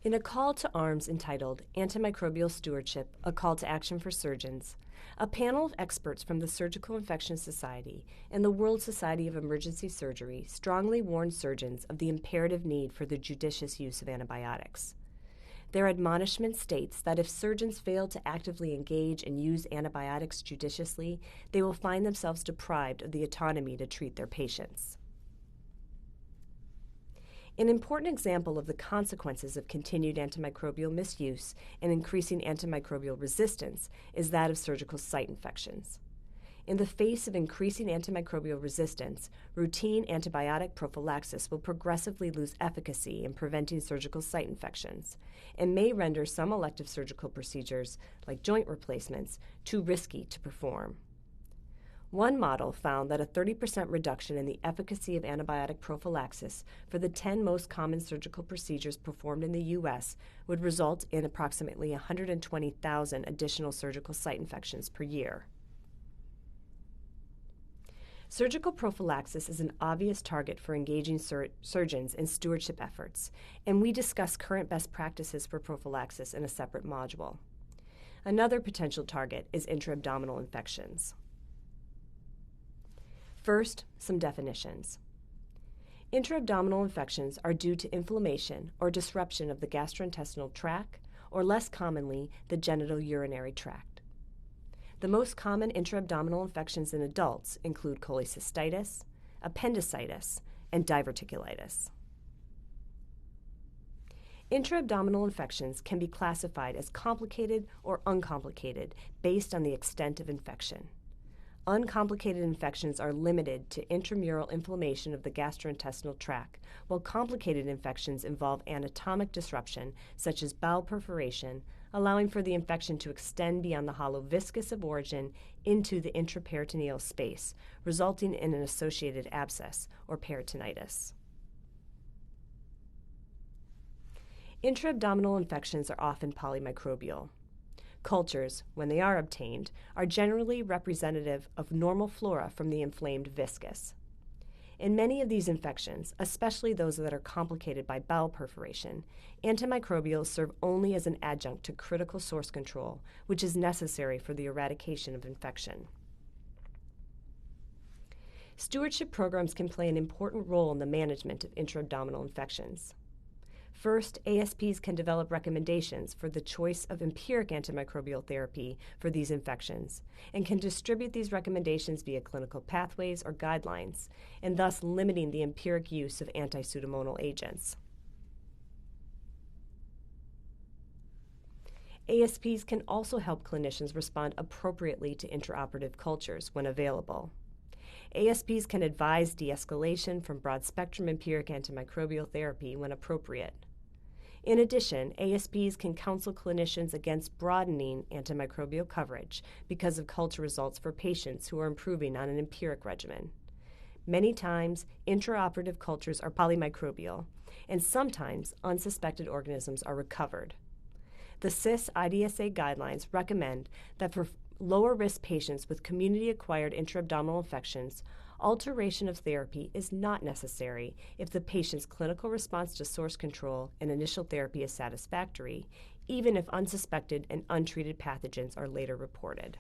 In a call to arms entitled Antimicrobial Stewardship, a Call to Action for Surgeons, a panel of experts from the Surgical Infection Society and the World Society of Emergency Surgery strongly warned surgeons of the imperative need for the judicious use of antibiotics. Their admonishment states that if surgeons fail to actively engage and use antibiotics judiciously, they will find themselves deprived of the autonomy to treat their patients. An important example of the consequences of continued antimicrobial misuse and increasing antimicrobial resistance is that of surgical site infections. In the face of increasing antimicrobial resistance, routine antibiotic prophylaxis will progressively lose efficacy in preventing surgical site infections and may render some elective surgical procedures, like joint replacements, too risky to perform. One model found that a 30% reduction in the efficacy of antibiotic prophylaxis for the 10 most common surgical procedures performed in the U.S. would result in approximately 120,000 additional surgical site infections per year. Surgical prophylaxis is an obvious target for engaging surgeons in stewardship efforts, and we discuss current best practices for prophylaxis in a separate module. Another potential target is intra-abdominal infections. First, some definitions. Intra-abdominal infections are due to inflammation or disruption of the gastrointestinal tract, or less commonly, the genitourinary tract. The most common intra-abdominal infections in adults include cholecystitis, appendicitis, and diverticulitis. Intra-abdominal infections can be classified as complicated or uncomplicated based on the extent of infection. Uncomplicated infections are limited to intramural inflammation of the gastrointestinal tract, while complicated infections involve anatomic disruption, such as bowel perforation, allowing for the infection to extend beyond the hollow viscus of origin into the intraperitoneal space, resulting in an associated abscess or peritonitis. Intra-abdominal infections are often polymicrobial. Cultures, when they are obtained, are generally representative of normal flora from the inflamed viscus. In many of these infections, especially those that are complicated by bowel perforation, antimicrobials serve only as an adjunct to critical source control, which is necessary for the eradication of infection. Stewardship programs can play an important role in the management of intra-abdominal infections. First, ASPs can develop recommendations for the choice of empiric antimicrobial therapy for these infections and can distribute these recommendations via clinical pathways or guidelines, and thus limiting the empiric use of anti-pseudomonal agents. ASPs can also help clinicians respond appropriately to intraoperative cultures when available. ASPs can advise de-escalation from broad-spectrum empiric antimicrobial therapy when appropriate. In addition, ASPs can counsel clinicians against broadening antimicrobial coverage because of culture results for patients who are improving on an empiric regimen. Many times, intraoperative cultures are polymicrobial, and sometimes unsuspected organisms are recovered. The CIS-IDSA guidelines recommend that for lower-risk patients with community-acquired intra-abdominal infections, alteration of therapy is not necessary if the patient's clinical response to source control and initial therapy is satisfactory, even if unsuspected and untreated pathogens are later reported.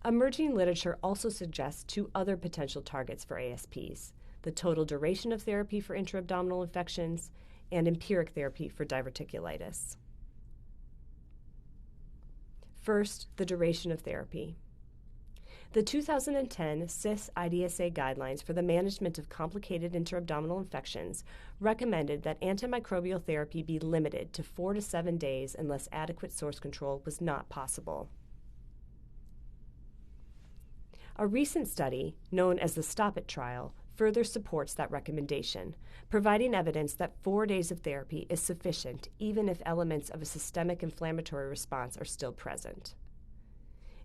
Emerging literature also suggests two other potential targets for ASPs: the total duration of therapy for intra-abdominal infections and empiric therapy for diverticulitis. First, the duration of therapy. The 2010 CIS-IDSA guidelines for the management of complicated intra-abdominal infections recommended that antimicrobial therapy be limited to 4 to 7 days unless adequate source control was not possible. A recent study, known as the Stop It trial, further supports that recommendation, providing evidence that 4 days of therapy is sufficient even if elements of a systemic inflammatory response are still present.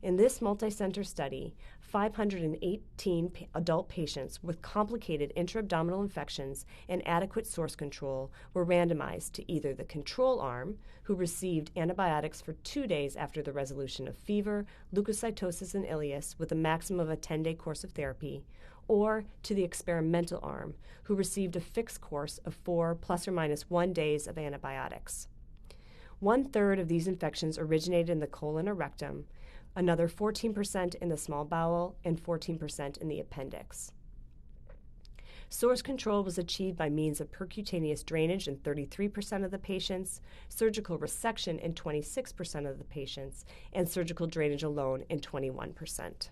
In this multicenter study, 518 adult patients with complicated intra-abdominal infections and adequate source control were randomized to either the control arm, who received antibiotics for 2 days after the resolution of fever, leukocytosis, and ileus with a maximum of a 10-day course of therapy, or to the experimental arm, who received a fixed course of 4 plus or minus 1 days of antibiotics. 1/3 of these infections originated in the colon or rectum, another 14% in the small bowel, and 14% in the appendix. Source control was achieved by means of percutaneous drainage in 33% of the patients, surgical resection in 26% of the patients, and surgical drainage alone in 21%.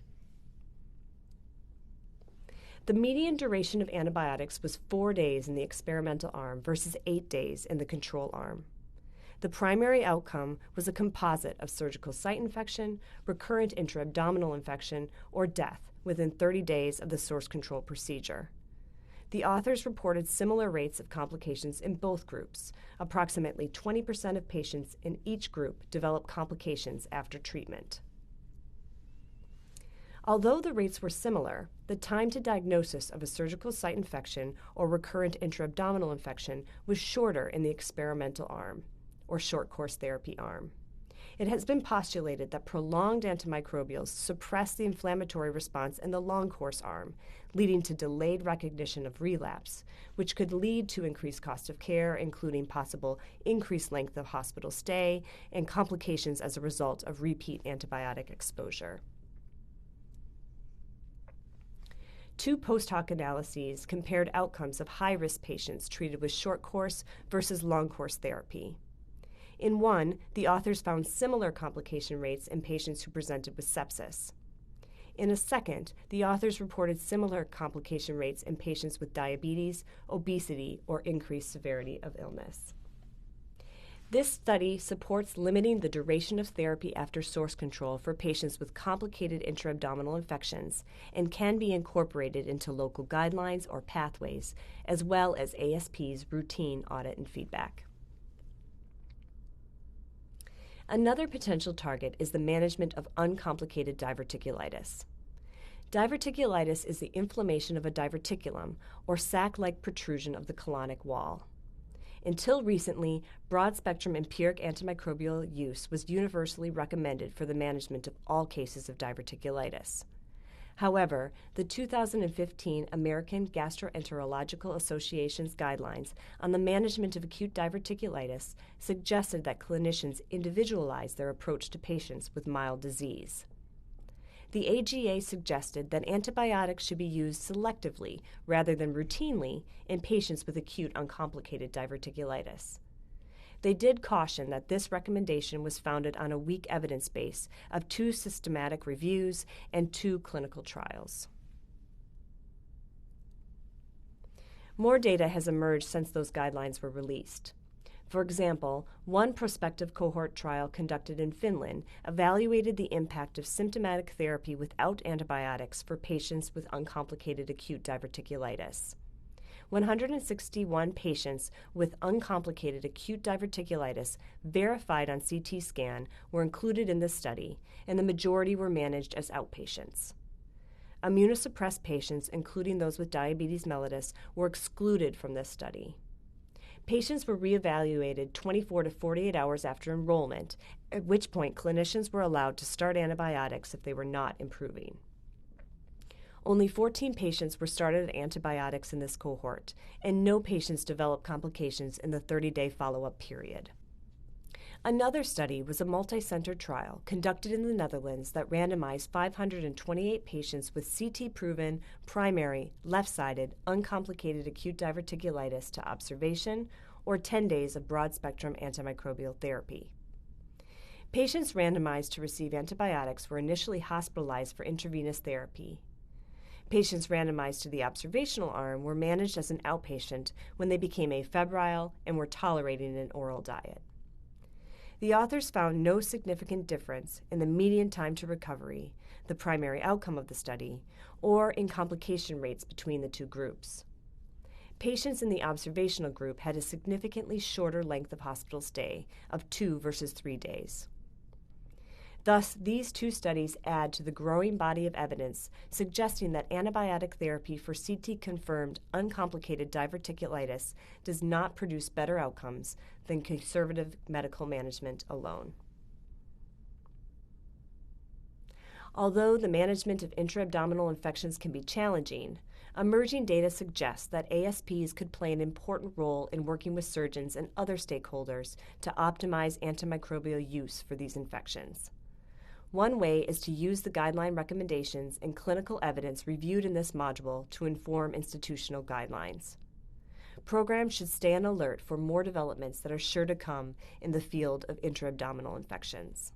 The median duration of antibiotics was 4 days in the experimental arm versus 8 days in the control arm. The primary outcome was a composite of surgical site infection, recurrent intra-abdominal infection, or death within 30 days of the source control procedure. The authors reported similar rates of complications in both groups. Approximately 20% of patients in each group developed complications after treatment. Although the rates were similar, the time to diagnosis of a surgical site infection or recurrent intra-abdominal infection was shorter in the experimental arm, or short course therapy arm. It has been postulated that prolonged antimicrobials suppress the inflammatory response in the long course arm, leading to delayed recognition of relapse, which could lead to increased cost of care, including possible increased length of hospital stay and complications as a result of repeat antibiotic exposure. 2 post-hoc analyses compared outcomes of high-risk patients treated with short course versus long course therapy. In one, the authors found similar complication rates in patients who presented with sepsis. In a second, the authors reported similar complication rates in patients with diabetes, obesity, or increased severity of illness. This study supports limiting the duration of therapy after source control for patients with complicated intra-abdominal infections and can be incorporated into local guidelines or pathways, as well as ASP's routine audit and feedback. Another potential target is the management of uncomplicated diverticulitis. Diverticulitis is the inflammation of a diverticulum, or sac-like protrusion of the colonic wall. Until recently, broad-spectrum empiric antimicrobial use was universally recommended for the management of all cases of diverticulitis. However, the 2015 American Gastroenterological Association's guidelines on the management of acute diverticulitis suggested that clinicians individualize their approach to patients with mild disease. The AGA suggested that antibiotics should be used selectively rather than routinely in patients with acute uncomplicated diverticulitis. They did caution that this recommendation was founded on a weak evidence base of 2 systematic reviews and 2 clinical trials. More data has emerged since those guidelines were released. For example, one prospective cohort trial conducted in Finland evaluated the impact of symptomatic therapy without antibiotics for patients with uncomplicated acute diverticulitis. 161 patients with uncomplicated acute diverticulitis verified on CT scan were included in this study, and the majority were managed as outpatients. Immunosuppressed patients, including those with diabetes mellitus, were excluded from this study. Patients were reevaluated 24 to 48 hours after enrollment, at which point clinicians were allowed to start antibiotics if they were not improving. Only 14 patients were started at antibiotics in this cohort, and no patients developed complications in the 30-day follow-up period. Another study was a multi-center trial conducted in the Netherlands that randomized 528 patients with CT-proven, primary, left-sided, uncomplicated acute diverticulitis to observation or 10 days of broad-spectrum antimicrobial therapy. Patients randomized to receive antibiotics were initially hospitalized for intravenous therapy. Patients randomized to the observational arm were managed as an outpatient when they became afebrile and were tolerating an oral diet. The authors found no significant difference in the median time to recovery, the primary outcome of the study, or in complication rates between the 2 groups. Patients in the observational group had a significantly shorter length of hospital stay of 2 versus 3 days. Thus, these 2 studies add to the growing body of evidence suggesting that antibiotic therapy for CT-confirmed uncomplicated diverticulitis does not produce better outcomes than conservative medical management alone. Although the management of intra-abdominal infections can be challenging, emerging data suggests that ASPs could play an important role in working with surgeons and other stakeholders to optimize antimicrobial use for these infections. One way is to use the guideline recommendations and clinical evidence reviewed in this module to inform institutional guidelines. Programs should stay on alert for more developments that are sure to come in the field of intra-abdominal infections.